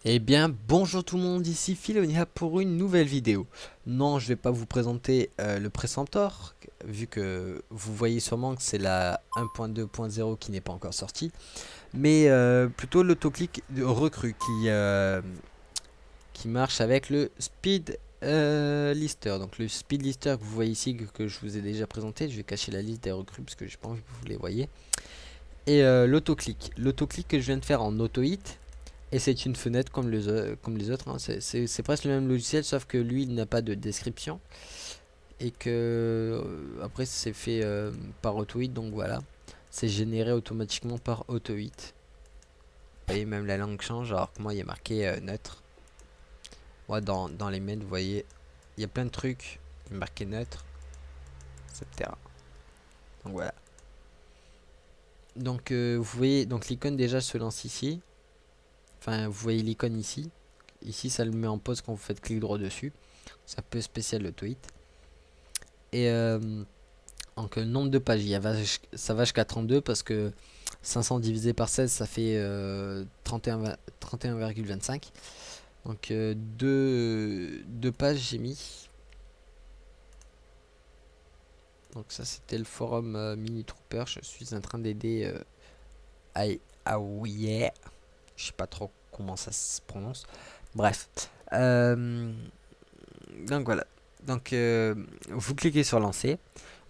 Eh bien, bonjour tout le monde, ici Philonia pour une nouvelle vidéo. Non, je vais pas vous présenter le Precentor, vu que vous voyez sûrement que c'est la 1.2.0 qui n'est pas encore sortie, mais plutôt l'autoclick de recrue qui marche avec le Speed Lister. Donc le Speed Lister que vous voyez ici, que je vous ai déjà présenté, je vais cacher la liste des recrues parce que j'ai pas envie que vous les voyez. Et l'autoclick que je viens de faire en auto-hit. Et c'est une fenêtre comme les autres, hein. C'est presque le même logiciel, sauf que lui, il n'a pas de description. Et que après, c'est fait par AutoHit, donc voilà. C'est généré automatiquement par AutoHit. Vous voyez, même la langue change, alors que moi, il y a marqué neutre. Moi, dans les mails, vous voyez, il y a plein de trucs. Il est marqué neutre, etc. Donc voilà. Donc, vous voyez, donc l'icône déjà se lance ici. Enfin, vous voyez l'icône ici. Ici, ça le met en pause quand vous faites clic droit dessus. C'est un peu spécial le tweet. Et donc, le nombre de pages, ça va jusqu'à 32 parce que 500 divisé par 16, ça fait 31,25. Donc, deux pages, j'ai mis. Donc, ça, c'était le forum Mini Trooper. Je suis en train d'aider yeah. Je sais pas trop comment ça se prononce. Bref. Donc voilà. Donc vous cliquez sur lancer.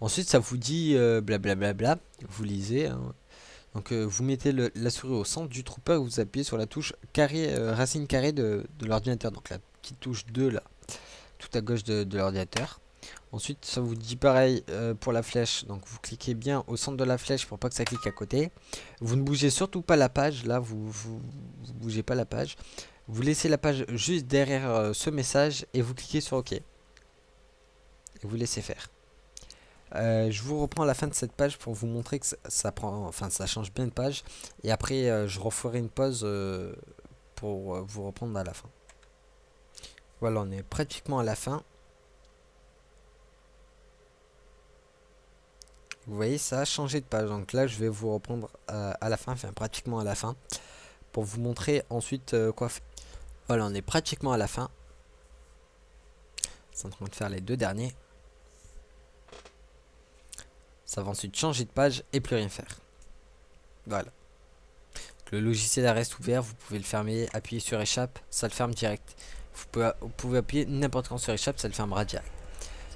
Ensuite ça vous dit blablabla. Vous lisez. Hein. Donc vous mettez la souris au centre du trooper et vous appuyez sur la touche carré, racine carrée de l'ordinateur. Donc la petite touche 2 là, tout à gauche de l'ordinateur. Ensuite ça vous dit pareil pour la flèche. Donc vous cliquez bien au centre de la flèche pour pas que ça clique à côté. Vous ne bougez surtout pas la page. Là vous bougez pas la page. Vous laissez la page juste derrière ce message et vous cliquez sur OK. Et vous laissez faire. Je vous reprends à la fin de cette page pour vous montrer que ça prend, enfin ça change bien de page. Et après je referai une pause pour vous reprendre à la fin. Voilà, on est pratiquement à la fin. Vous voyez, ça a changé de page. Donc là, je vais vous reprendre à la fin, enfin pratiquement à la fin, pour vous montrer ensuite quoi faire. Voilà, on est pratiquement à la fin. C'est en train de faire les deux derniers. Ça va ensuite changer de page et plus rien faire. Voilà. Le logiciel reste ouvert, vous pouvez le fermer, appuyer sur échappe, ça le ferme direct. Vous pouvez appuyer n'importe quand sur échappe, ça le fermera direct.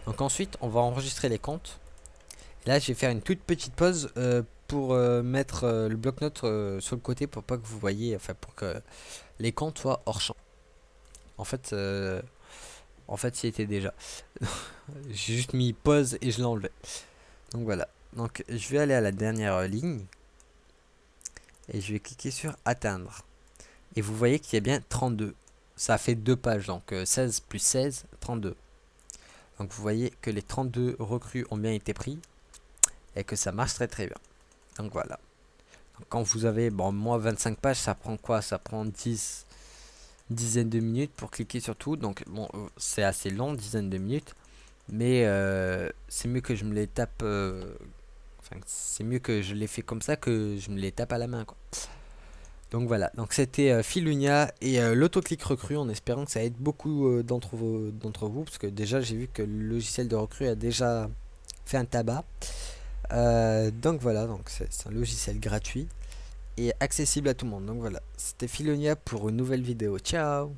Donc ensuite, on va enregistrer les comptes. Et là, je vais faire une toute petite pause pour mettre le bloc-notes sur le côté pour pas que vous voyez, enfin pour que les comptes soient hors champ. En fait, il était déjà. J'ai juste mis pause et je l'ai enlevé. Donc voilà. Donc je vais aller à la dernière ligne et je vais cliquer sur atteindre. Et vous voyez qu'il y a bien 32. Ça fait deux pages, donc 16 plus 16, 32. Donc vous voyez que les 32 recrues ont bien été pris et que ça marche très très bien. Donc voilà. Donc, quand vous avez, bon moi 25 pages, ça prend quoi? Ça prend 10 dizaines de minutes pour cliquer sur tout. Donc bon, c'est assez long, dizaines de minutes. Mais c'est mieux que je me les tape... enfin, c'est mieux que je les fais comme ça que je me les tape à la main, quoi. Donc voilà, donc c'était Philunia et l'autoclick recrue en espérant que ça aide beaucoup d'entre vous, parce que déjà j'ai vu que le logiciel de recrue a déjà fait un tabac. Donc voilà, donc c'est un logiciel gratuit et accessible à tout le monde. Donc voilà, c'était Philunia pour une nouvelle vidéo. Ciao!